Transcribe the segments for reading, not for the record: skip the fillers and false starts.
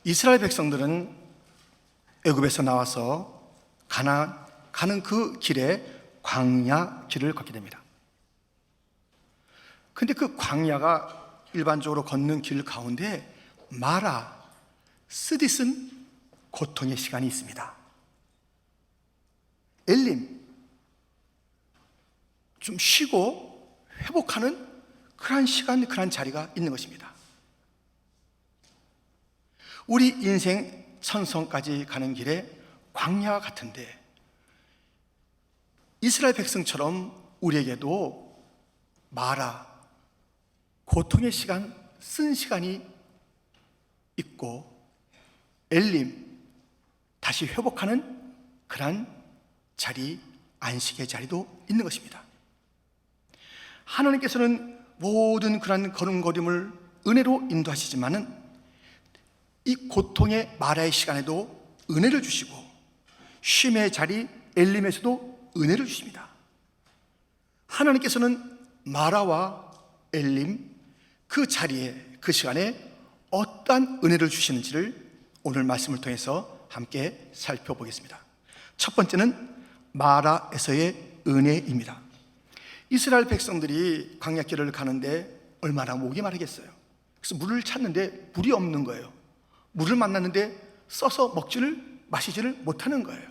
이스라엘 백성들은 애굽에서 나와서 가나안 가는 그 길에 광야 길을 걷게 됩니다. 근데 그 광야가 일반적으로 걷는 길 가운데 마라, 쓰디쓴 고통의 시간이 있습니다. 엘림, 좀 쉬고 회복하는 그러한 시간, 그러한 자리가 있는 것입니다. 우리 인생 천성까지 가는 길에 광야 같은데 이스라엘 백성처럼 우리에게도 마라, 고통의 시간, 쓴 시간이 있고 엘림, 다시 회복하는 그러한 자리, 안식의 자리도 있는 것입니다. 하나님께서는 모든 그러한 걸음걸음을 은혜로 인도하시지만은 이 고통의 마라의 시간에도 은혜를 주시고 쉼의 자리 엘림에서도 은혜를 주십니다. 하나님께서는 마라와 엘림 그 자리에 그 시간에 어떠한 은혜를 주시는지를 오늘 말씀을 통해서 함께 살펴보겠습니다. 첫 번째는 마라에서의 은혜입니다. 이스라엘 백성들이 광야길을 가는데 얼마나 목이 마르겠어요. 그래서 물을 찾는데 물이 없는 거예요. 물을 만났는데 써서 먹지를 마시지를 못하는 거예요.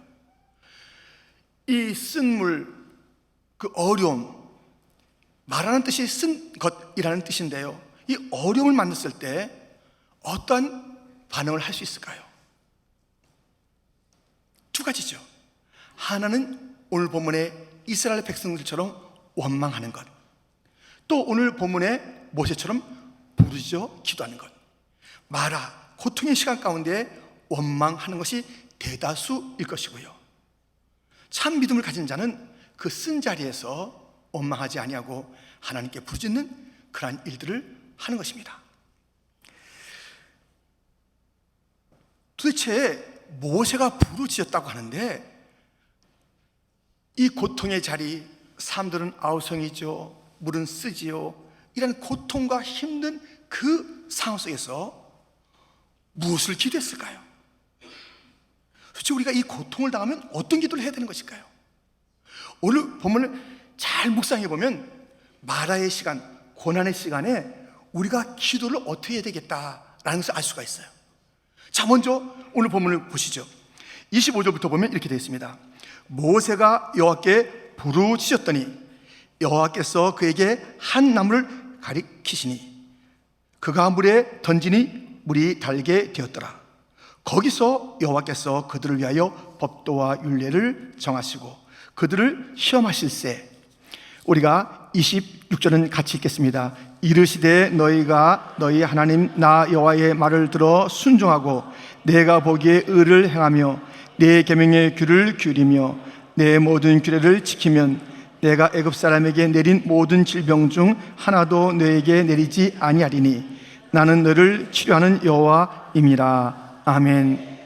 이 쓴 물, 그 어려움, 말하는 뜻이 쓴 것이라는 뜻인데요, 이 어려움을 만났을 때 어떠한 반응을 할 수 있을까요? 두 가지죠. 하나는 오늘 본문의 이스라엘 백성들처럼 원망하는 것, 또 오늘 본문의 모세처럼 부르짖어 기도하는 것. 마라, 고통의 시간 가운데 원망하는 것이 대다수일 것이고요, 참 믿음을 가진 자는 그 쓴 자리에서 원망하지 아니하고 하나님께 부르짖는 그러한 일들을 하는 것입니다. 도대체 모세가 부르짖었다고 하는데 이 고통의 자리, 사람들은 아우성이죠, 물은 쓰지요, 이런 고통과 힘든 그 상황 속에서 무엇을 기도했을까요? 도대체 우리가 이 고통을 당하면 어떤 기도를 해야 되는 것일까요? 오늘 본문을 잘 묵상해 보면 마라의 시간, 고난의 시간에 우리가 기도를 어떻게 해야 되겠다라는 것을 알 수가 있어요. 자, 먼저 오늘 본문을 보시죠. 25절부터 보면 이렇게 되어 있습니다. 모세가 여호와께 부르짖었더니 여호와께서 그에게 한 나무를 가리키시니 그가 물에 던지니 물이 달게 되었더라. 거기서 여호와께서 그들을 위하여 법도와 율례를 정하시고 그들을 시험하실세. 우리가 26절은 같이 읽겠습니다. 이르시되 너희가 너희 하나님 나 여호와의 말을 들어 순종하고 내가 보기에 의를 행하며 내 계명의 귀를 기울이며 내 모든 규례를 지키면 내가 애굽 사람에게 내린 모든 질병 중 하나도 너에게 내리지 아니하리니 나는 너를 치료하는 여호와임이라. 아멘.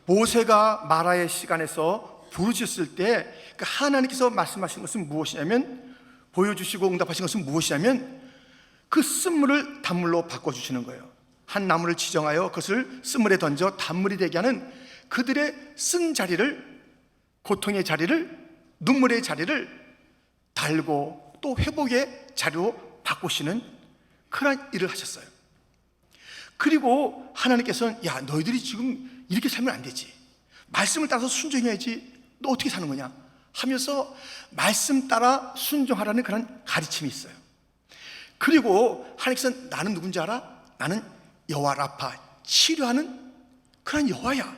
모세가 마라의 시간에서 부르짖었을 때 하나님께서 말씀하신 것은 무엇이냐면, 보여주시고 응답하신 것은 무엇이냐면 그 쓴물을 단물로 바꿔주시는 거예요. 한 나무를 지정하여 그것을 쓴물에 던져 단물이 되게 하는 그들의 쓴 자리를, 고통의 자리를, 눈물의 자리를 달고 또 회복의 자리로 바꾸시는 그런 일을 하셨어요. 그리고 하나님께서는 야, 너희들이 지금 이렇게 살면 안 되지, 말씀을 따라서 순종해야지, 너 어떻게 사는 거냐 하면서 말씀 따라 순종하라는 그런 가르침이 있어요. 그리고 하나님께서는 나는 누군지 알아? 나는 여호와 라파, 치료하는 그런 여호와야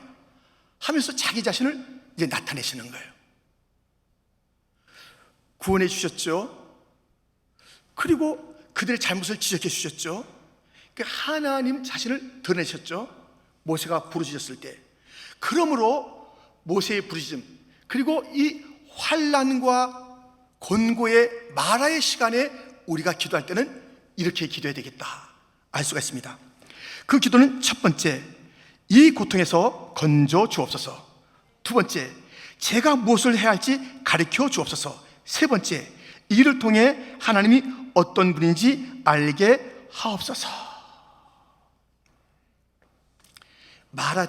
하면서 자기 자신을 이제 나타내시는 거예요. 구원해 주셨죠. 그리고 그들의 잘못을 지적해 주셨죠. 하나님 자신을 드러내셨죠. 모세가 부르짖었을 때. 그러므로 모세의 부르짖음, 그리고 이 환난과 곤고의 마라의 시간에 우리가 기도할 때는 이렇게 기도해야 되겠다 알 수가 있습니다. 그 기도는 첫 번째, 이 고통에서 건져 주옵소서. 두 번째, 제가 무엇을 해야 할지 가르쳐 주옵소서. 세 번째, 이를 통해 하나님이 어떤 분인지 알게 하옵소서. 마라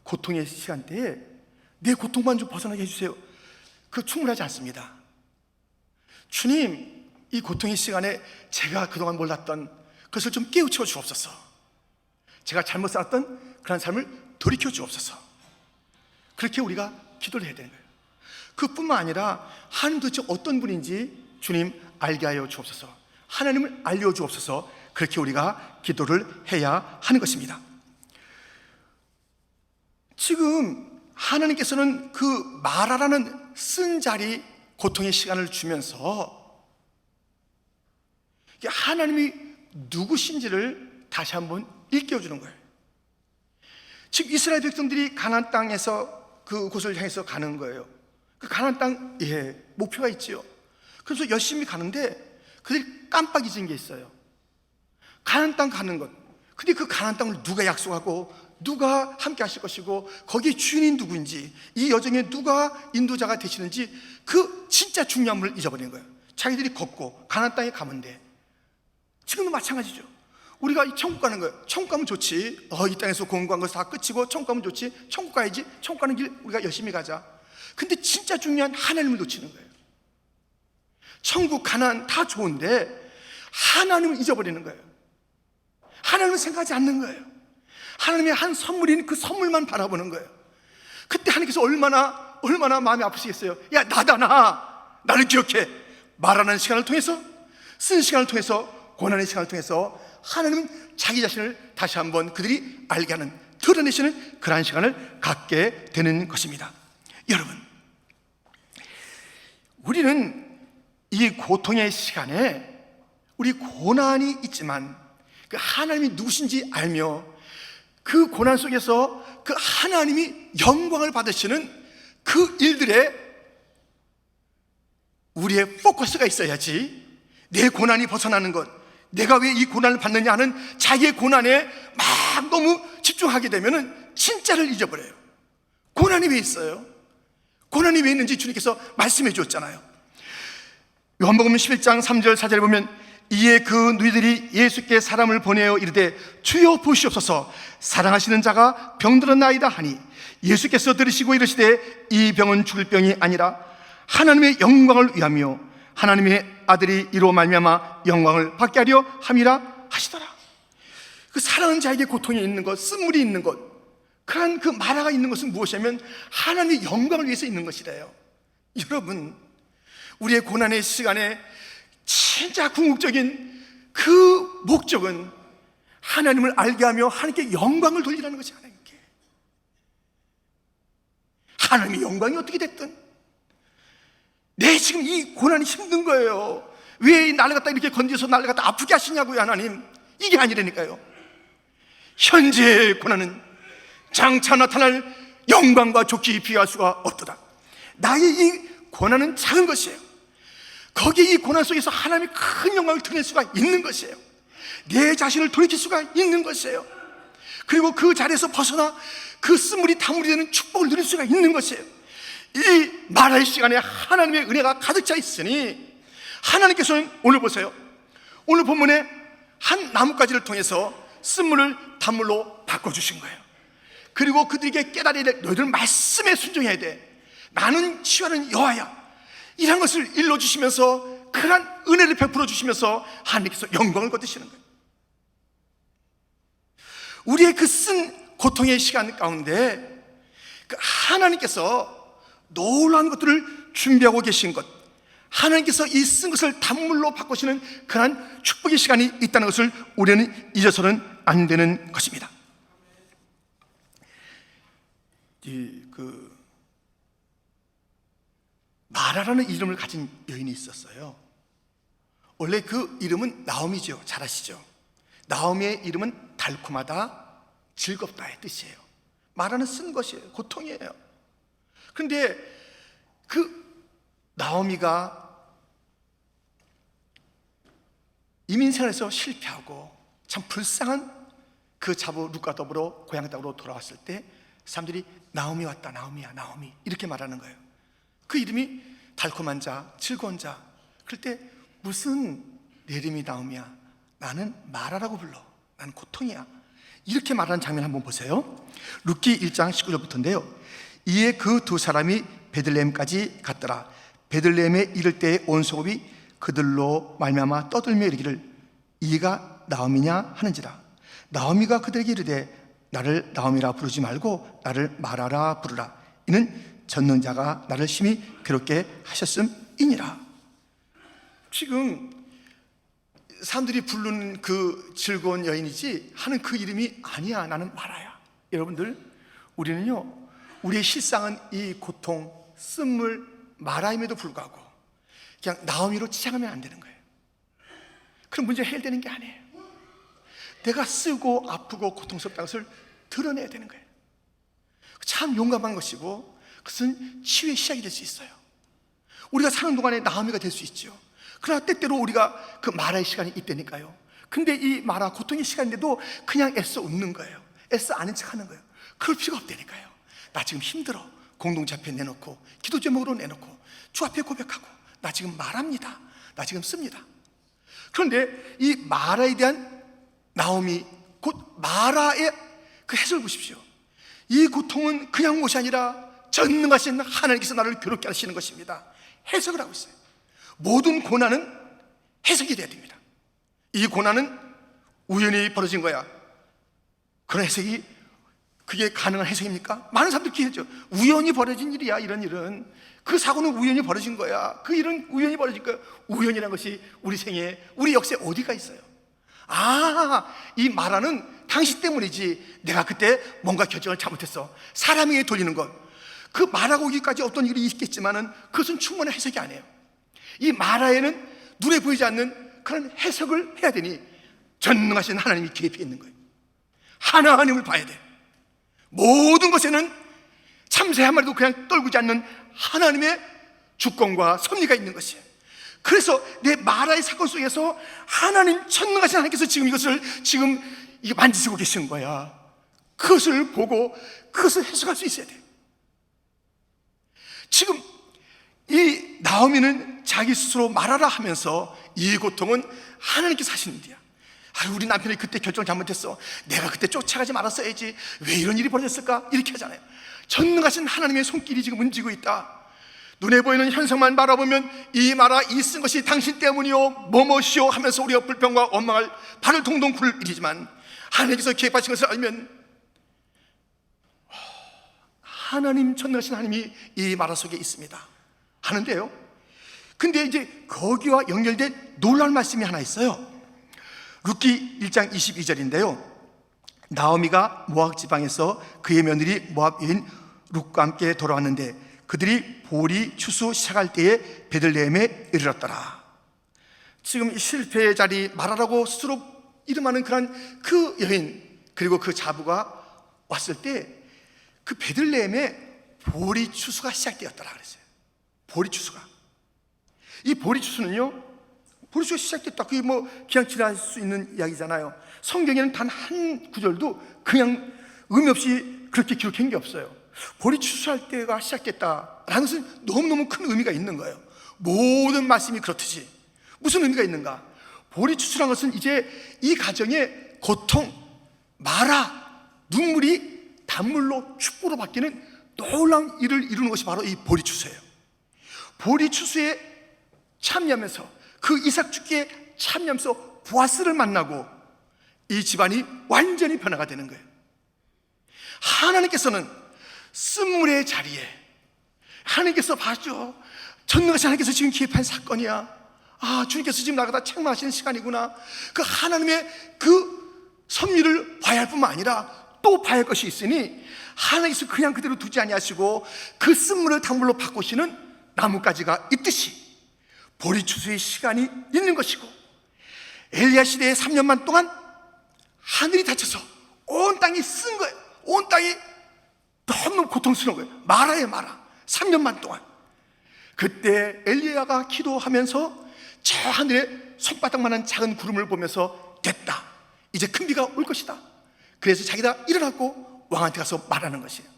고통의 시간대에 내 고통만 좀 벗어나게 해주세요. 그거 충분하지 않습니다. 주님, 이 고통의 시간에 제가 그동안 몰랐던 그것을 좀 깨우쳐 주옵소서. 제가 잘못 살았던 그런 삶을 돌이켜 주옵소서. 그렇게 우리가 기도를 해야 되는 거예요. 그뿐만 아니라 하나님 도대체 어떤 분인지 주님 알게 하여 주옵소서. 하나님을 알려주옵소서. 그렇게 우리가 기도를 해야 하는 것입니다. 지금 하나님께서는 그 마라라는 쓴 자리 고통의 시간을 주면서 하나님이 누구신지를 다시 한번 일깨워주는 거예요. 지금 이스라엘 백성들이 가나안 땅에서 그곳을 향해서 가는 거예요. 그 가나안 땅, 목표가 있지요. 그래서 열심히 가는데 그들이 깜빡 잊은 게 있어요. 가나안 땅 가는 것. 근데 그 가나안 땅을 누가 약속하고 누가 함께 하실 것이고 거기에 주인이 누구인지, 이 여정에 누가 인도자가 되시는지 그 진짜 중요한 걸 잊어버린 거예요. 자기들이 걷고 가나안 땅에 가면 돼. 지금도 마찬가지죠. 우리가 이 천국 가는 거예요. 천국 가면 좋지. 이 땅에서 공부한 거 다 끝이고 천국 가면 좋지. 천국 가야지. 천국 가는 길 우리가 열심히 가자. 근데 진짜 중요한 하나님을 놓치는 거예요. 천국, 가나안 다 좋은데 하나님을 잊어버리는 거예요. 하나님을 생각하지 않는 거예요. 하나님의 한 선물인 그 선물만 바라보는 거예요. 그때 하나님께서 얼마나 마음이 아프시겠어요. 야, 나를 기억해. 말하는 시간을 통해서, 쓴 시간을 통해서, 고난의 시간을 통해서 하나님은 자기 자신을 다시 한번 그들이 알게 하는, 드러내시는 그러한 시간을 갖게 되는 것입니다. 여러분, 우리는 이 고통의 시간에 우리 고난이 있지만 그 하나님이 누구신지 알며 그 고난 속에서 그 하나님이 영광을 받으시는 그 일들에 우리의 포커스가 있어야지, 내 고난이 벗어나는 것, 내가 왜 이 고난을 받느냐 하는 자기의 고난에 막 너무 집중하게 되면 진짜를 잊어버려요. 고난이 왜 있어요? 고난이 왜 있는지 주님께서 말씀해 주었잖아요. 요한복음 11장 3절 4절에 보면 이에 그 누이들이 예수께 사람을 보내어 이르되 주여 보시옵소서, 사랑하시는 자가 병들었나이다 하니 예수께서 들으시고 이르시되 이 병은 죽을 병이 아니라 하나님의 영광을 위하며 하나님의 아들이 이로 말미암아 영광을 받게 하려 함이라 하시더라. 그 사랑하는 자에게 고통이 있는 것, 쓴물이 있는 것, 그러한 그 마라가 있는 것은 무엇이냐면 하나님의 영광을 위해서 있는 것이래요. 여러분, 우리의 고난의 시간에 진짜 궁극적인 그 목적은 하나님을 알게 하며 하나님께 영광을 돌리라는 것이 하나님께. 하나님의 영광이 어떻게 됐든 내 지금 이 고난이 힘든 거예요. 왜 나를 갖다 이렇게 건져서 나를 갖다 아프게 하시냐고요, 하나님. 이게 아니라니까요. 현재의 고난은 장차 나타날 영광과 좋게 비교할 수가 없도다. 나의 이 고난은 작은 것이에요. 거기에 이 고난 속에서 하나님의 큰 영광을 드러낼 수가 있는 것이에요. 내 자신을 돌이킬 수가 있는 것이에요. 그리고 그 자리에서 벗어나 그 쓴물이 단물이 되는 축복을 누릴 수가 있는 것이에요. 이 말할 시간에 하나님의 은혜가 가득 차 있으니 하나님께서는 오늘 보세요. 오늘 본문에 한 나뭇가지를 통해서 쓴물을 단물로 바꿔주신 거예요. 그리고 그들에게 깨달으래, 너희들 말씀에 순종해야 돼. 나는 치유하는 여호와야. 이런 것을 일러주시면서 그런 은혜를 베풀어 주시면서 하나님께서 영광을 거두시는 거예요. 우리의 그 쓴 고통의 시간 가운데 그 하나님께서 놀라운 것들을 준비하고 계신 것, 하나님께서 이 쓴 것을 단물로 바꾸시는 그러한 축복의 시간이 있다는 것을 우리는 잊어서는 안 되는 것입니다. 마라라는 이름을 가진 여인이 있었어요. 원래 그 이름은 나오미죠. 잘 아시죠? 나오미의 이름은 달콤하다, 즐겁다의 뜻이에요. 마라는 쓴 것이에요. 고통이에요. 그런데 그 나오미가 이민생활에서 실패하고 참 불쌍한 그 자부 룻과 더불어 고향 땅으로 돌아왔을 때 사람들이 나오미 왔다, 나오미야, 나오미 이렇게 말하는 거예요. 그 이름이 달콤한 자, 즐거운 자. 그럴 때 무슨 내 이름이 나오미야, 나는 마라라고 불러, 나는 고통이야. 이렇게 말하는 장면 한번 보세요. 룻기 1장 19절부터인데요. 이에 그 두 사람이 베들레헴까지 갔더라. 베들레헴에 이를 때에 온 성읍이 그들로 말미암아 떠들며 이르기를 이가 나오미냐 하는지라. 나오미가 그들에게 이르되 나를 나오미라 부르지 말고 나를 마라라 부르라. 이는 전능자가 나를 심히 괴롭게 하셨음이니라. 지금 사람들이 부르는 그 즐거운 여인이지 하는 그 이름이 아니야. 나는 마라야. 여러분들, 우리는요, 우리의 실상은 이 고통, 쓴물, 마라임에도 불구하고 그냥 나오미로 치장하면 안 되는 거예요. 그럼 문제 해결되는 게 아니에요. 내가 쓰고 아프고 고통스럽다는 것을 드러내야 되는 거예요. 참 용감한 것이고 그것은 치유의 시작이 될 수 있어요. 우리가 사는 동안에 나오미가 될 수 있죠. 그러나 때때로 우리가 그 마라의 시간이 있다니까요. 근데 이 마라, 고통의 시간인데도 그냥 애써 웃는 거예요. 애써 아는 척 하는 거예요. 그럴 필요가 없다니까요. 나 지금 힘들어. 공동체 앞에 내놓고 기도 제목으로 내놓고 주 앞에 고백하고 나 지금 말합니다. 나 지금 씁니다. 그런데 이 마라에 대한 나오미, 곧 마라의 그 해석을 보십시오. 이 고통은 그냥 무엇이 아니라 전능하신 하나님께서 나를 괴롭게 하시는 것입니다. 해석을 하고 있어요. 모든 고난은 해석이 돼야 됩니다. 이 고난은 우연히 벌어진 거야. 그런 해석이, 그게 가능한 해석입니까? 많은 사람들이 기회죠. 우연히 벌어진 일이야. 이런 일은, 그 사고는 우연히 벌어진 거야. 그 일은 우연히 벌어질 거야. 우연이라는 것이 우리 생에, 우리 역사에 어디가 있어요? 아, 이 마라는 당신 때문이지. 내가 그때 뭔가 결정을 잘못했어. 사람에게 돌리는 것, 그 마라고 오기까지 어떤 일이 있겠지만은 그것은 충분한 해석이 아니에요. 이 마라에는 눈에 보이지 않는 그런 해석을 해야 되니 전능하신 하나님이 개입해 있는 거예요. 하나님을 봐야 돼. 모든 것에는 참새 한 마리도 그냥 떨구지 않는 하나님의 주권과 섭리가 있는 것이에요. 그래서 내 마라의 사건 속에서 하나님, 전능하신 하나님께서 지금 이것을 지금 이게 만지시고 계신 거야. 그것을 보고 그것을 해석할 수 있어야 돼. 지금 이 나오미는 자기 스스로 말하라 하면서 이 고통은 하나님께서 하시는 일이야. 아, 우리 남편이 그때 결정을 잘못했어. 내가 그때 쫓아가지 말았어야지. 왜 이런 일이 벌어졌을까? 이렇게 하잖아요. 전능하신 하나님의 손길이 지금 움직이고 있다. 눈에 보이는 현상만 바라보면 이 마라, 이 쓴 것이 당신 때문이요 뭐뭐시오 하면서 우리가 불평과 원망할 발을 동동 굴 일이지만 하나님께서 개입하신 것을 알면 하나님, 전능하신 하나님이 이 마라 속에 있습니다 하는데요, 근데 이제 거기와 연결된 놀라운 말씀이 하나 있어요. 룻기 1장 22절인데요 나오미가 모압 지방에서 그의 며느리 모압 여인 룻과 함께 돌아왔는데 그들이 보리 추수 시작할 때에 베들레헴에 이르렀더라. 지금 실패의 자리, 마라라고 스스로 이름하는 그런 그 여인, 그리고 그 자부가 왔을 때 그 베들레헴에 보리 추수가 시작되었더라 그랬어요. 보리 추수가. 이 보리 추수는요, 보리 추수가 시작됐다, 그게 뭐 그냥 지나갈 수 있는 이야기잖아요. 성경에는 단 한 구절도 그냥 의미 없이 그렇게 기록한 게 없어요. 보리 추수할 때가 시작됐다라는 것은 너무너무 큰 의미가 있는 거예요. 모든 말씀이 그렇듯이 무슨 의미가 있는가? 보리 추수란 것은 이제 이 가정의 고통, 마라, 눈물이 단물로 축복으로 바뀌는 놀라운 일을 이루는 것이 바로 이 보리 추수예요. 보리 추수에 참여하면서 그 이삭 죽기에 참여하면서 보아스를 만나고 이 집안이 완전히 변화가 되는 거예요. 하나님께서는 쓴물의 자리에, 하나님께서 봐줘, 전능하신 하나님께서 지금 기획한 사건이야. 아, 주님께서 지금 나가다 책망하시는 시간이구나. 그 하나님의 그 섭리를 봐야 할 뿐만 아니라 또 봐야 할 것이 있으니 하나님께서 그냥 그대로 두지 아니하시고 그 쓴물을 단물로 바꾸시는 나뭇가지가 있듯이 보리 추수의 시간이 있는 것이고, 엘리야 시대의 3년만 동안 하늘이 닫혀서 온 땅이 쓴 거예요. 온 땅이 너무 고통스러운 거예요. 마라예요, 마라. 3년만 동안. 그때 엘리야가 기도하면서 저 하늘에 손바닥만한 작은 구름을 보면서 됐다, 이제 큰 비가 올 것이다. 그래서 자기가 일어나고 왕한테 가서 말하는 것이에요.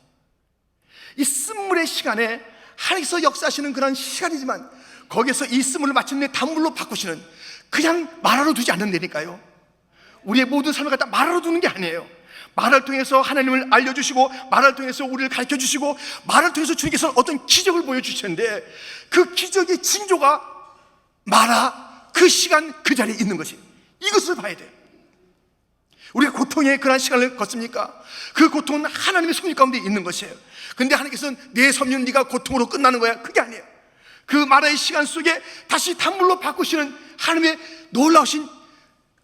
이 쓴물의 시간에 하나님께서 역사하시는 그런 시간이지만 거기에서 이 쓴물을 마침내 단물로 바꾸시는, 그냥 마라로 두지 않는다니까요. 우리의 모든 삶을 갖다 마라로 두는 게 아니에요. 말을 통해서 하나님을 알려주시고, 말을 통해서 우리를 가르쳐주시고, 말을 통해서 주님께서 어떤 기적을 보여주셨는데, 그 기적의 징조가 마라, 그 시간 그 자리에 있는 것이, 이것을 봐야 돼요. 우리가 고통의 그런 시간을 걷습니까? 그 고통은 하나님의 섭리 가운데 있는 것이에요. 근데 하나님께서는 내 섭리는 네가 고통으로 끝나는 거야, 그게 아니에요. 그 마라의 시간 속에 다시 단물로 바꾸시는 하나님의 놀라우신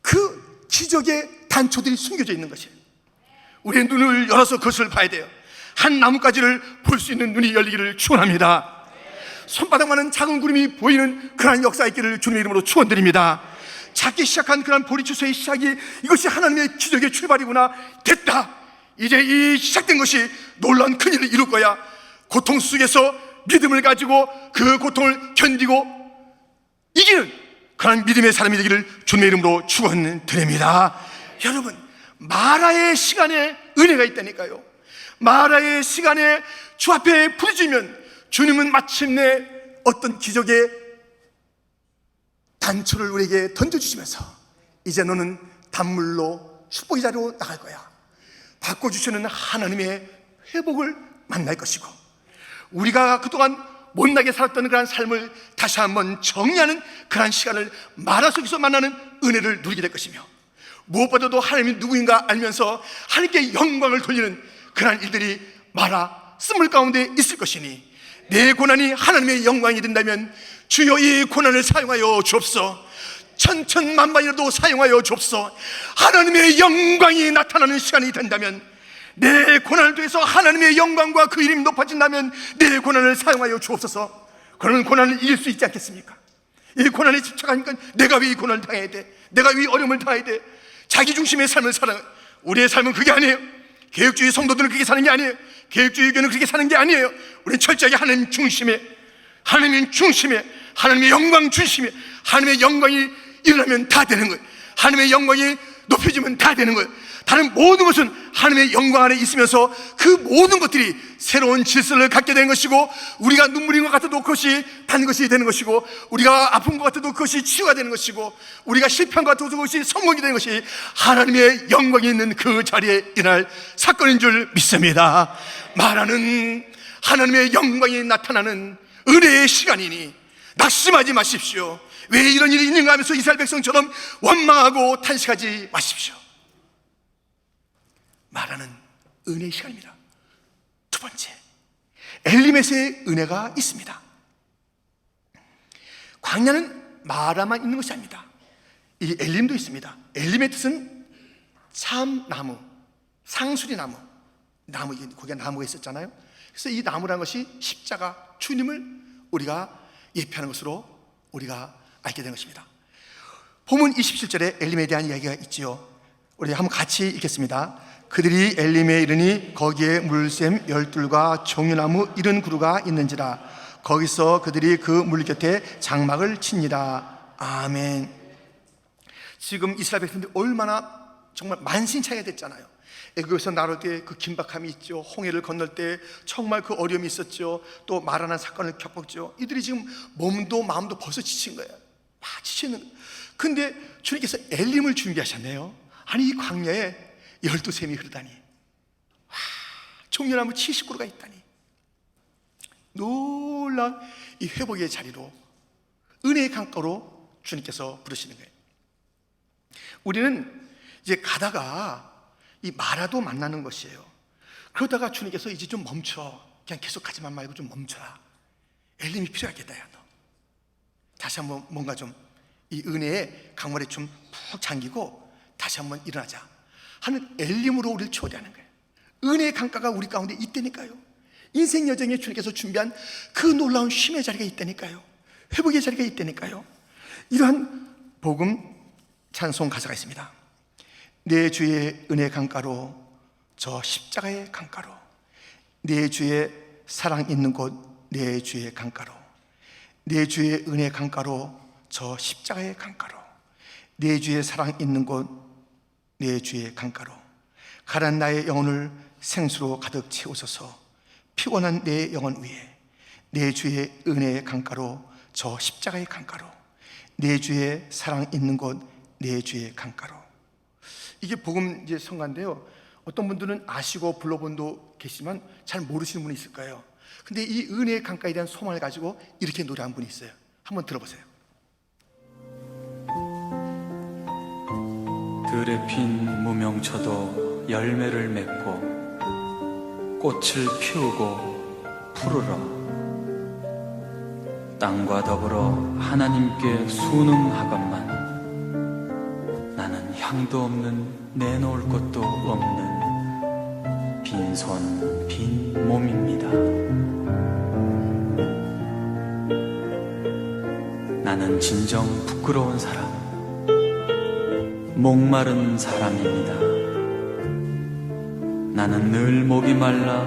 그 기적의 단초들이 숨겨져 있는 것이에요. 우리의 눈을 열어서 그것을 봐야 돼요. 한 나뭇가지를 볼 수 있는 눈이 열리기를 축원합니다. 손바닥만한 작은 구름이 보이는 그러한 역사 있기를 주님의 이름으로 축원드립니다. 작게 시작한 그런 보리추수의 시작이 이것이 하나님의 기적의 출발이구나. 됐다, 이제 이 시작된 것이 놀라운 큰일을 이룰 거야. 고통 속에서 믿음을 가지고 그 고통을 견디고 이기는 그런 믿음의 사람이 되기를 주님의 이름으로 축원드립니다. 여러분, 마라의 시간에 은혜가 있다니까요. 마라의 시간에 주 앞에 부르짖으면 주님은 마침내 어떤 기적의 단초를 우리에게 던져주시면서 이제 너는 단물로 축복의 자리로 나갈 거야, 바꿔주시는 하나님의 회복을 만날 것이고, 우리가 그동안 못나게 살았던 그런 삶을 다시 한번 정리하는 그런 시간을 마라 속에서 만나는 은혜를 누리게 될 것이며, 무엇보다도 하나님이 누구인가 알면서 하나님께 영광을 돌리는 그런 일들이 마라 쓴물 가운데 있을 것이니, 내 고난이 하나님의 영광이 된다면 주여 이 고난을 사용하여 주옵소. 천천만만이라도 사용하여 주옵소. 하나님의 영광이 나타나는 시간이 된다면, 내 고난을 통해서 하나님의 영광과 그 이름이 높아진다면 내 고난을 사용하여 주옵소서. 그러면 고난을 이길 수 있지 않겠습니까? 이 고난에 집착하니까 내가 왜 이 고난을 당해야 돼? 내가 왜 이 어려움을 당해야 돼? 자기 중심의 삶을 살아. 우리의 삶은 그게 아니에요. 개혁주의 성도들은 그렇게 사는 게 아니에요. 개혁주의 교회는 그렇게 사는 게 아니에요. 우리는 철저하게 하나님 중심에, 하나님 중심에, 하나님의 영광 중심에, 하나님의 영광이 일어나면 다 되는 거예요. 하나님의 영광이 높여지면 다 되는 거예요. 다른 모든 것은 하나님의 영광 안에 있으면서 그 모든 것들이 새로운 질서를 갖게 되는 것이고, 우리가 눈물인 것 같아도 그것이 단 것이 되는 것이고, 우리가 아픈 것 같아도 그것이 치유가 되는 것이고, 우리가 실패한 것 같아도 그것이 성공이 되는 것이 하나님의 영광이 있는 그 자리에 일어날 사건인 줄 믿습니다. 말하는 하나님의 영광이 나타나는 은혜의 시간이니 낙심하지 마십시오. 왜 이런 일이 있는가 하면서 이스라엘 백성처럼 원망하고 탄식하지 마십시오. 말하는 은혜의 시간입니다. 두 번째, 엘리메스의 은혜가 있습니다. 광야는 마라만 있는 것이 아닙니다. 이 엘림도 있습니다. 엘림의 뜻은 참나무, 상수리나무, 나무, 거기에 나무가 있었잖아요. 그래서 이 나무라는 것이 십자가, 주님을 우리가 예표하는 것으로 우리가 알게 된 것입니다. 본문 27절에 엘림에 대한 이야기가 있지요. 우리 한번 같이 읽겠습니다. 그들이 엘림에 이르니 거기에 물샘 12과 종려나무 70그루가 있는지라. 거기서 그들이 그 물 곁에 장막을 치니라. 아멘. 지금 이스라엘 백성들이 얼마나 정말 만신창이가 됐잖아요. 애국에서 나올 때 그 긴박함이 있죠. 홍해를 건널 때 정말 그 어려움이 있었죠. 또 마라난 사건을 겪었죠. 이들이 지금 몸도 마음도 벌써 지친 거예요. 막 지치는 거예요. 근데 주님께서 엘림을 준비하셨네요. 아니, 이 광야에 12샘이 흐르다니, 와, 종려나무 70그루가 있다니, 놀라운 이 회복의 자리로, 은혜의 강가로 주님께서 부르시는 거예요. 우리는 이제 가다가 이 마라도 만나는 것이에요. 그러다가 주님께서 이제 좀 멈춰, 그냥 계속 가지만 말고 좀 멈춰라, 엘림이 필요하겠다. 야, 너 다시 한번 뭔가 좀 이 은혜의 강물에 좀 푹 잠기고 다시 한번 일어나자 하는 엘림으로 우리를 초대하는 거예요. 은혜의 강가가 우리 가운데 있다니까요. 인생 여정에 주님께서 준비한 그 놀라운 쉼의 자리가 있다니까요. 회복의 자리가 있다니까요. 이러한 복음 찬송 가사가 있습니다. 내 주의 은혜 강가로, 저 십자가의 강가로, 내 주의 사랑 있는 곳 내 주의 강가로, 내 주의 은혜 강가로, 저 십자가의 강가로, 내 주의 사랑 있는 곳 내 주의 강가로, 가난 나의 영혼을 생수로 가득 채우소서. 피곤한 내 영혼 위에 내 주의 은혜의 강가로, 저 십자가의 강가로, 내 주의 사랑 있는 곳 내 주의 강가로. 이게 복음 이제 성가인데요. 어떤 분들은 아시고 불러본 도 계시지만 잘 모르시는 분이 있을 거예요. 근데 이 은혜의 강가에 대한 소망을 가지고 이렇게 노래한 분이 있어요. 한번 들어보세요. 들에 핀 무명초도 열매를 맺고 꽃을 피우고 푸르러 땅과 더불어 하나님께 순응하건만 나는 향도 없는 내놓을 것도 없는 빈손 빈 몸입니다. 나는 진정 부끄러운 사람, 목마른 사람입니다. 나는 늘 목이 말라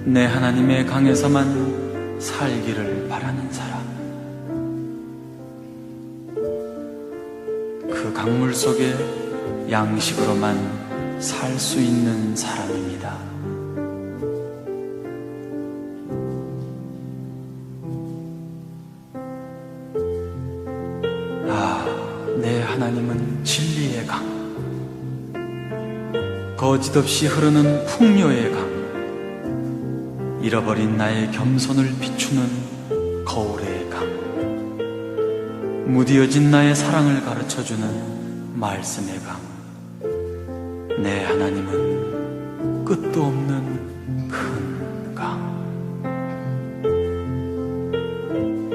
내 하나님의 강에서만 살기를 바라는 사람. 그 강물 속에 양식으로만 살 수 있는 사람입니다. 내 하나님은 진리의 강, 거짓 없이 흐르는 풍요의 강, 잃어버린 나의 겸손을 비추는 거울의 강, 무디어진 나의 사랑을 가르쳐주는 말씀의 강. 내 하나님은 끝도 없는 큰 강.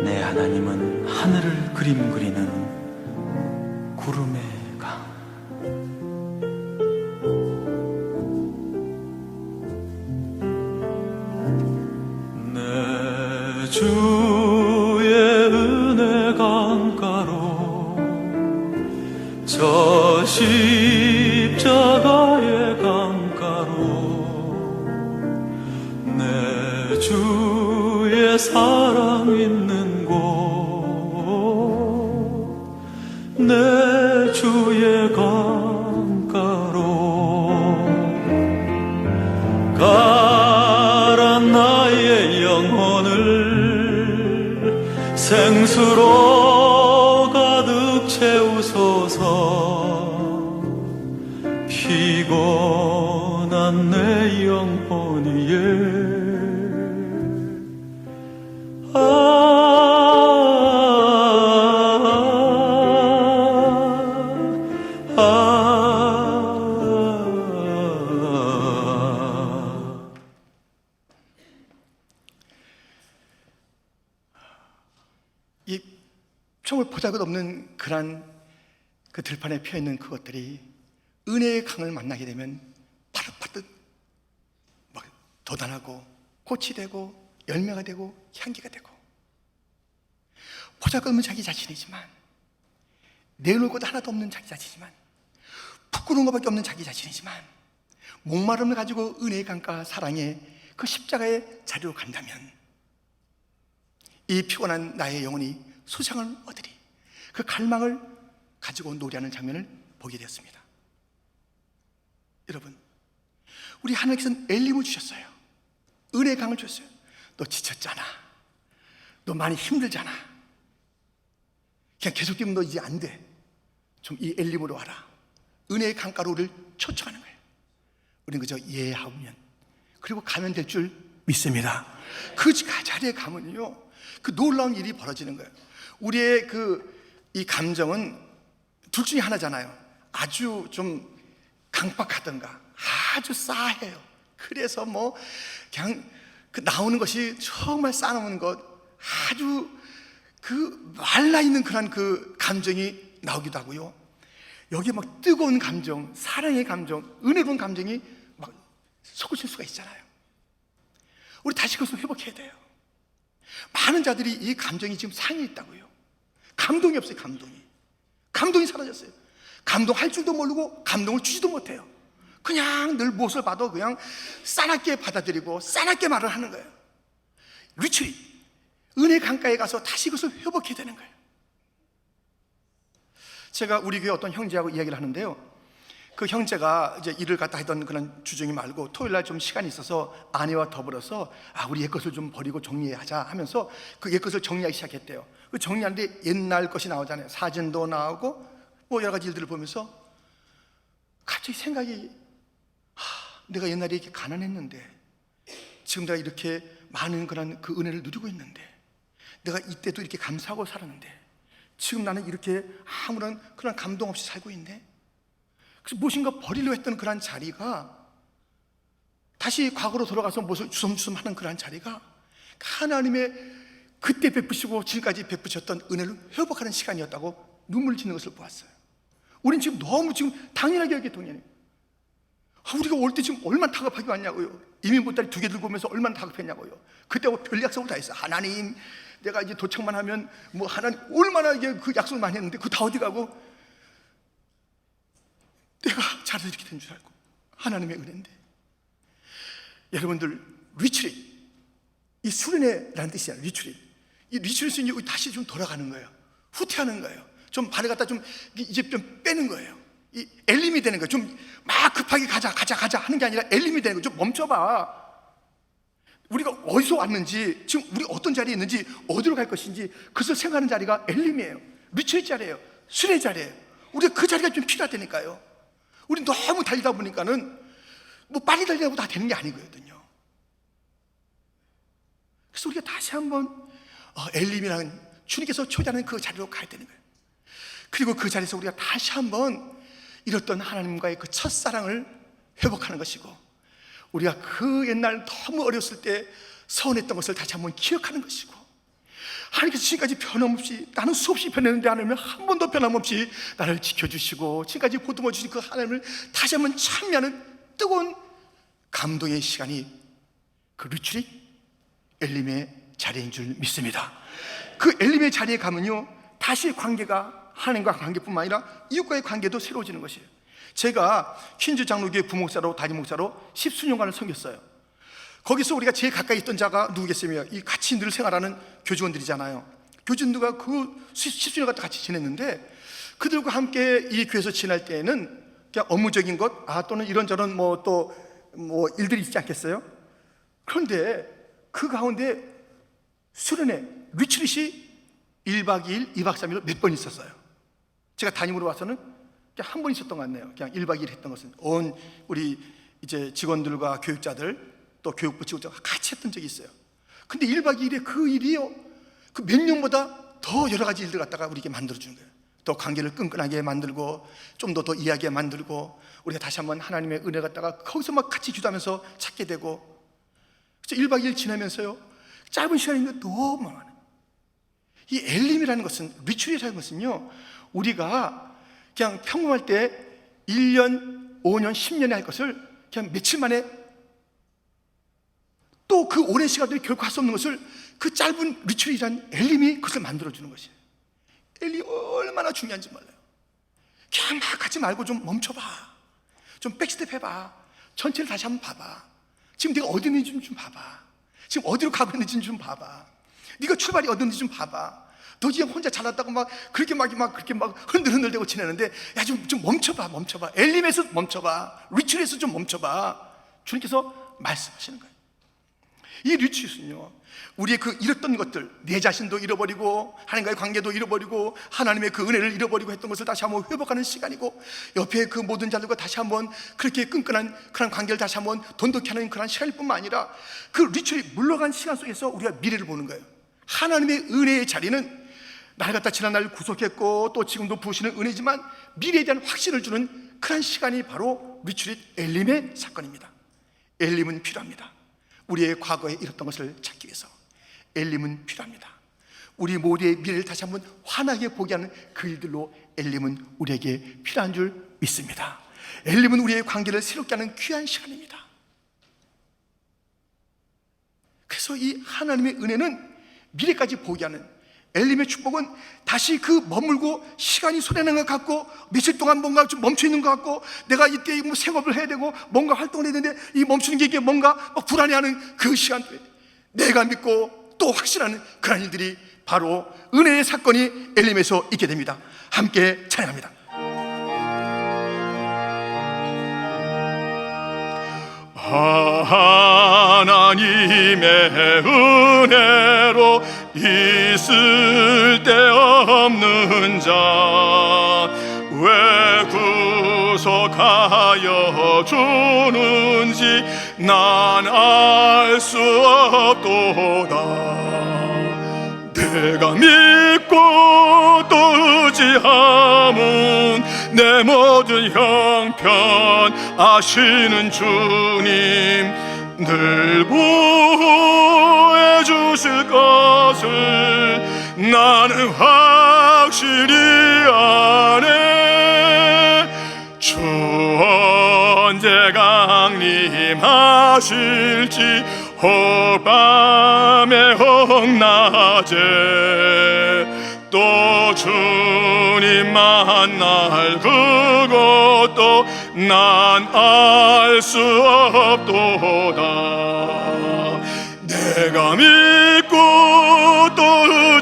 내 하나님은 하늘을 그림 그리는 구름의 강. 내 주의 은혜 강가로 저 십자가의 강가로 내 주의 사랑 있는 곳 내 주의 강가로 가란 나의 영혼을 생수로 가득 채우소서. 피곤한 내 영혼 위에 이 정말 보잘것없는 그런 그 들판에 피어있는 그것들이 은혜의 강을 만나게 되면 파릇파릇 막 돋아나고 꽃이 되고 열매가 되고 향기가 되고, 보잘것없는 자기 자신이지만 내놓을 것 하나도 없는 자기 자신이지만 부끄러운 것밖에 없는 자기 자신이지만 목마름을 가지고 은혜의 강가 사랑의 그 십자가의 자리로 간다면 이 피곤한 나의 영혼이 소장을 얻으리, 그 갈망을 가지고 노래하는 장면을 보게 되었습니다. 여러분, 우리 하나님께서는 엘림을 주셨어요. 은혜의 강을 주셨어요. 너 지쳤잖아, 너 많이 힘들잖아, 그냥 계속 뛰면 너 이제 안 돼, 좀 이 엘림으로 와라. 은혜의 강가로 우리를 초청하는 거예요. 우리는 그저 예하면 그리고 가면 될 줄 믿습니다. 그 자리에 가면요, 그 놀라운 일이 벌어지는 거예요. 우리의 이 감정은 둘 중에 하나잖아요. 아주 좀 강박하던가 아주 싸해요. 그래서 뭐 그냥 그 나오는 것이 정말 싸놓은 것, 아주 그 말라있는 그런 그 감정이 나오기도 하고요. 여기에 막 뜨거운 감정, 사랑의 감정, 은혜로운 감정이 막 솟구칠 수가 있잖아요. 우리 다시 그것을 회복해야 돼요. 많은 자들이 이 감정이 지금 상해 있다고요. 감동이 없어요. 감동이 사라졌어요. 감동할 줄도 모르고 감동을 주지도 못해요. 그냥 늘 무엇을 봐도 그냥 싸납게 받아들이고 싸납게 말을 하는 거예요. 리트릿, 은혜 강가에 가서 다시 그것을 회복해야 되는 거예요. 제가 우리 교회 어떤 형제하고 이야기를 하는데요, 그 형제가 이제 일을 갖다 하던 그런 주중이 말고 토요일 날 좀 시간이 있어서 아내와 더불어서 우리 옛것을 좀 버리고 정리하자 하면서 그 옛것을 정리하기 시작했대요. 그 정리하는데 옛날 것이 나오잖아요. 사진도 나오고 뭐 여러 가지 일들을 보면서 갑자기 생각이, 내가 옛날에 이렇게 가난했는데 지금 내가 이렇게 많은 그런 그 은혜를 누리고 있는데, 내가 이때도 이렇게 감사하고 살았는데 지금 나는 이렇게 아무런 그런 감동 없이 살고 있네. 그래서 무엇인가 버리려 했던 그런 자리가 다시 과거로 돌아가서 무엇을 주섬주섬 하는 그런 자리가 하나님의 그때 베푸시고 지금까지 베푸셨던 은혜를 회복하는 시간이었다고 눈물 짓는 것을 보았어요. 우린 지금 너무 지금 당연하게 여기에 동의해요. 우리가 올 때 지금 얼마나 다급하게 왔냐고요. 이민 보따리 2개 들고 오면서 얼마나 다급했냐고요. 그때 별 약속을 다 했어요. 하나님, 내가 이제 도착만 하면 뭐 하나님 얼마나 이게 그 약속을 많이 했는데 그거 다 어디 가고, 내가 잘해서 이렇게 된 줄 알고. 하나님의 은혜인데. 여러분들, 리트릿, 이 수련회라는 뜻이야. 리트릿. 이 리트릿은 다시 좀 돌아가는 거예요. 후퇴하는 거예요. 좀 발을 갖다 좀 이제 좀 빼는 거예요. 이 엘림이 되는 거예요. 좀 막 급하게 가자 하는 게 아니라 엘림이 되는 거예요. 좀 멈춰봐. 우리가 어디서 왔는지, 지금 우리 어떤 자리에 있는지, 어디로 갈 것인지 그것을 생각하는 자리가 엘림이에요. 리트릿 자리예요. 수련회 자리예요. 우리가 그 자리가 좀 필요하다니까요. 우리 너무 달리다 보니까는 뭐 빨리 달리다고 다 되는 게 아니거든요. 그래서 우리가 다시 한번 엘림이라는 주님께서 초대하는 그 자리로 가야 되는 거예요. 그리고 그 자리에서 우리가 다시 한번 잃었던 하나님과의 그 첫사랑을 회복하는 것이고, 우리가 그 옛날 너무 어렸을 때 서운했던 것을 다시 한번 기억하는 것이고, 하나님께서 지금까지 변함없이, 나는 수없이 변했는데 하나님은 한 번도 변함없이 나를 지켜주시고 지금까지 보듬어 주신 그 하나님을 다시 한번 찬미하는 뜨거운 감동의 시간이 그 리트릿 엘림의 자리인 줄 믿습니다. 그 엘림의 자리에 가면요, 다시 관계가 하나님과 관계뿐만 아니라 이웃과의 관계도 새로워지는 것이에요. 제가 퀸즈 장로교회 부목사로 담임 목사로 10수년간을 섬겼어요. 거기서 우리가 제일 가까이 있던 자가 누구겠습니까? 이 같이 늘 생활하는 교직원들이잖아요. 교직원들과 그 10수년간 같이 지냈는데, 그들과 함께 이 교회에서 지낼 때에는 그냥 업무적인 것, 또는 이런저런 뭐 일들이 있지 않겠어요? 그런데 그 가운데 수련회, 리트릿이 1박 2일, 2박 3일로 몇 번 있었어요. 제가 담임으로 와서는 그냥 한 번 있었던 것 같네요. 그냥 1박 2일 했던 것은 온 우리 이제 직원들과 교육자들, 또 교육부 직원들과 같이 했던 적이 있어요. 근데 1박 2일에 그 일이요, 그 몇 년보다 더 여러 가지 일들 갖다가 우리에게 만들어주는 거예요. 더 관계를 끈끈하게 만들고, 좀 더 이야기하게 만들고, 우리가 다시 한번 하나님의 은혜 갖다가 거기서 막 같이 기도하면서 찾게 되고. 그래서 1박 2일 지나면서요, 짧은 시간인데 너무 많아요. 이 엘림이라는 것은, 리트릿이라는 것은요, 우리가 그냥 평범할 때 1년, 5년, 10년에 할 것을 그냥 며칠 만에, 또 그 오랜 시간들이 결코 할 수 없는 것을 그 짧은 리트릿이라는 엘림이 그것을 만들어주는 것이에요. 엘림이 얼마나 중요한지 몰라요. 그냥 막 가지 말고 좀 멈춰봐. 좀 백스텝 해봐. 전체를 다시 한번 봐봐. 지금 네가 어디 있는지 좀 봐봐. 지금 어디로 가고 있는지 좀 봐봐. 네가 출발이 어딘지 좀 봐봐. 너 지금 혼자 잘났다고 막 그렇게 막 흔들흔들대고 지내는데, 야, 좀 멈춰봐. 엘림에서 멈춰봐. 리트릿에서 좀 멈춰봐. 주님께서 말씀하시는 거예요. 이 리트릿은요, 우리의 그 잃었던 것들, 내 자신도 잃어버리고 하나님과의 관계도 잃어버리고 하나님의 그 은혜를 잃어버리고 했던 것을 다시 한번 회복하는 시간이고, 옆에 그 모든 자들과 다시 한번 그렇게 끈끈한 그런 관계를 다시 한번 돈독히 하는 그런 시간일 뿐만 아니라, 그 리트릿 물러간 시간 속에서 우리가 미래를 보는 거예요. 하나님의 은혜의 자리는 날 갖다 지난날 구속했고 또 지금도 부으시는 은혜지만, 미래에 대한 확신을 주는 그런 시간이 바로 리트릿 엘림의 사건입니다. 엘림은 필요합니다. 우리의 과거에 잃었던 것을 찾기 위해서 엘림은 필요합니다. 우리 모두의 미래를 다시 한번 환하게 보게 하는 그 일들로 엘림은 우리에게 필요한 줄 믿습니다. 엘림은 우리의 관계를 새롭게 하는 귀한 시간입니다. 그래서 이 하나님의 은혜는 미래까지 보게 하는, 엘림의 축복은 다시 그 머물고 시간이 소리나는 것 같고, 며칠 동안 뭔가 좀 멈춰있는 것 같고, 내가 이때 뭐 생업을 해야 되고 뭔가 활동을 해야 되는데 이 멈추는 게 이게 뭔가 막 불안해하는 그 시간들에 내가 믿고 또 확신하는 그런 일들이 바로 은혜의 사건이 엘림에서 있게 됩니다. 함께 찬양합니다. 하나님의 은혜로 있을 데 없는 자, 왜 구속하여 주는지 난 알 수 없도다. 내가 믿고 또 의지함은 내 모든 형편 아시는 주님 늘 구해 주실 것을 나는 확실히 아네. 주 언제 강림하실지 혹 밤에 혹 낮에 또 주님 만날 그것도 난 알 수 없도다. 내가 믿고 또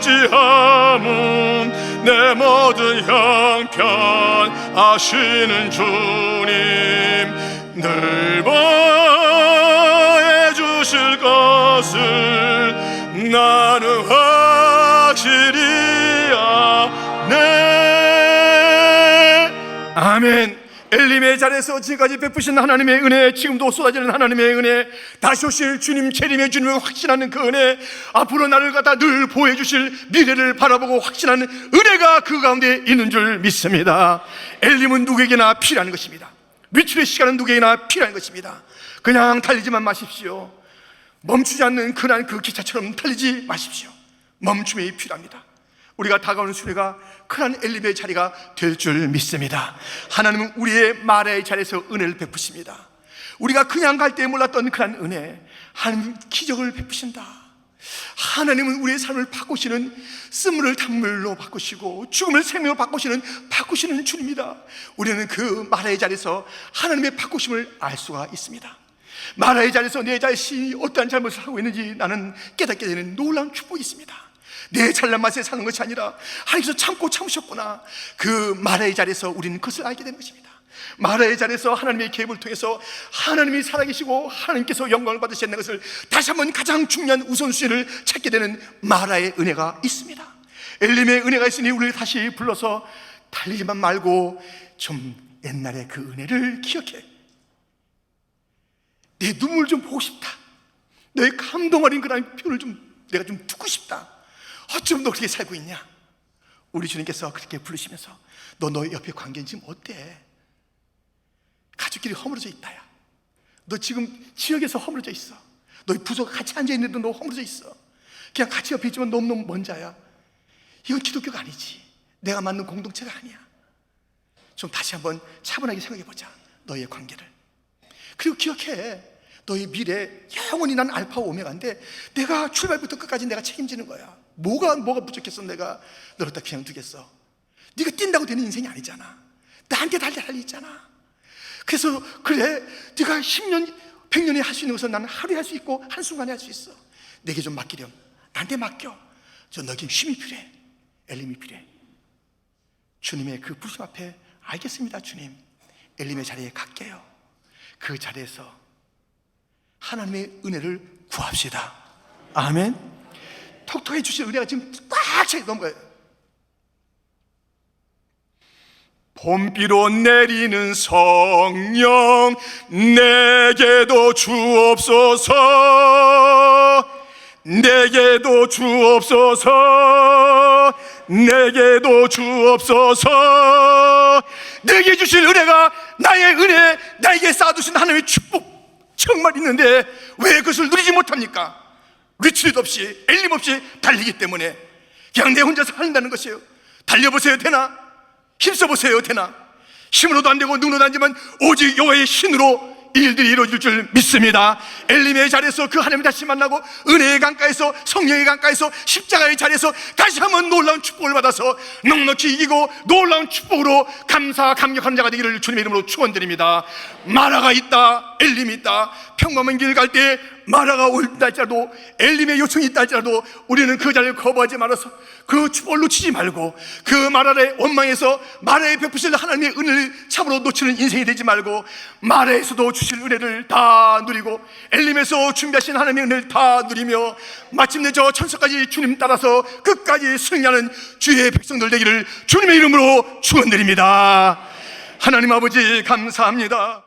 의지함은 내 모든 형편 아시는 주님 늘 보해 주실 것을 나는 확실히 아네. 아멘. 엘림의 자리에서 지금까지 베푸신 하나님의 은혜, 지금도 쏟아지는 하나님의 은혜, 다시 오실 주님 재림의 주님을 확신하는 그 은혜, 앞으로 나를 갖다 늘 보호해 주실 미래를 바라보고 확신하는 은혜가 그 가운데 있는 줄 믿습니다. 엘림은 누구에게나 필요한 것입니다. 리출의 시간은 누구에게나 필요한 것입니다. 그냥 달리지만 마십시오. 멈추지 않는 그 기차처럼 달리지 마십시오. 멈춤이 필요합니다. 우리가 다가오는 수레가 큰 엘림의 자리가 될 줄 믿습니다. 하나님은 우리의 마라의 자리에서 은혜를 베푸십니다. 우리가 그냥 갈 때 몰랐던 그런 은혜, 하나님 기적을 베푸신다. 하나님은 우리의 삶을 바꾸시는, 쓴물을 단물로 바꾸시고 죽음을 생명으로 바꾸시는 주님이다. 우리는 그 마라의 자리에서 하나님의 바꾸심을 알 수가 있습니다. 마라의 자리에서 내 자신이 어떠한 잘못을 하고 있는지 나는 깨닫게 되는 놀라운 축복이 있습니다. 내 잘난 맛에 사는 것이 아니라 하나님께서 참으셨구나. 그 마라의 자리에서 우리는 그것을 알게 되는 것입니다. 마라의 자리에서 하나님의 계획을 통해서 하나님이 살아계시고 하나님께서 영광을 받으시는 것을 다시 한번 가장 중요한 우선순위를 찾게 되는 마라의 은혜가 있습니다. 엘림의 은혜가 있으니 우리를 다시 불러서 달리지만 말고 좀 옛날의 그 은혜를 기억해. 내 눈물 좀 보고 싶다. 너의 감동 어린 그런 표현을 내가 좀 듣고 싶다. 어쩜 너 그렇게 살고 있냐? 우리 주님께서 그렇게 부르시면서 너의 옆에 관계는 지금 어때? 가족끼리 허물어져 있다야. 너 지금 지역에서 허물어져 있어. 너희 부서가 같이 앉아있는데 너 허물어져 있어. 그냥 같이 옆에 있지만 너무 먼 자야. 이건 기독교가 아니지. 내가 맞는 공동체가 아니야. 좀 다시 한번 차분하게 생각해보자. 너의 관계를. 그리고 기억해. 너의 미래 영원히 난 알파와 오메가인데 내가 출발부터 끝까지 내가 책임지는 거야. 뭐가 부족했어? 내가 너를 다 그냥 두겠어? 네가 뛴다고 되는 인생이 아니잖아. 나한테 달리 있잖아. 그래서 그래, 네가 10년 100년에 할 수 있는 것은 나는 하루에 할 수 있고 한순간에 할 수 있어. 내게 좀 맡기렴. 나한테 맡겨. 너에게 힘이 필요해. 엘림이 필요해. 주님의 그 부르심 앞에 알겠습니다 주님, 엘림의 자리에 갈게요. 그 자리에서 하나님의 은혜를 구합시다. 아멘. 톡톡해 주실 은혜가 지금 꽉 차 있는 거예요. 봄비로 내리는 성령 내게도 주옵소서. 내게도 주옵소서. 내게도 주옵소서. 내게 주실 은혜가 나의 은혜, 나에게 쌓아두신 하나님의 축복 정말 있는데 왜 그것을 누리지 못합니까? 리트릿 없이, 엘림 없이 달리기 때문에 그냥 내 혼자서 한다는 것이에요. 달려보세요 되나? 힘써보세요 되나? 힘으로도 안 되고 눈으로도 안 되지만 오직 여호와의 신으로 일들이 이루어질 줄 믿습니다. 엘림의 자리에서 그 하나님을 다시 만나고 은혜의 강가에서, 성령의 강가에서, 십자가의 자리에서 다시 한번 놀라운 축복을 받아서 넉넉히 이기고 놀라운 축복으로 감격하는 자가 되기를 주님의 이름으로 축원드립니다. 마라가 있다, 엘림이 있다. 평범한 길 갈 때 마라가 올다 할지라도, 엘림의 요청이 있다 할지라도 우리는 그 자리를 거부하지 말아서 그 축복을 놓치지 말고, 그 마라의 원망에서 마라에 베푸실 하나님의 은혜를 참으로 놓치는 인생이 되지 말고, 마라에서도 주실 은혜를 다 누리고 엘림에서 준비하신 하나님의 은혜를 다 누리며 마침내 저 천사까지 주님 따라서 끝까지 승리하는 주의 백성들 되기를 주님의 이름으로 축원드립니다. 하나님 아버지 감사합니다.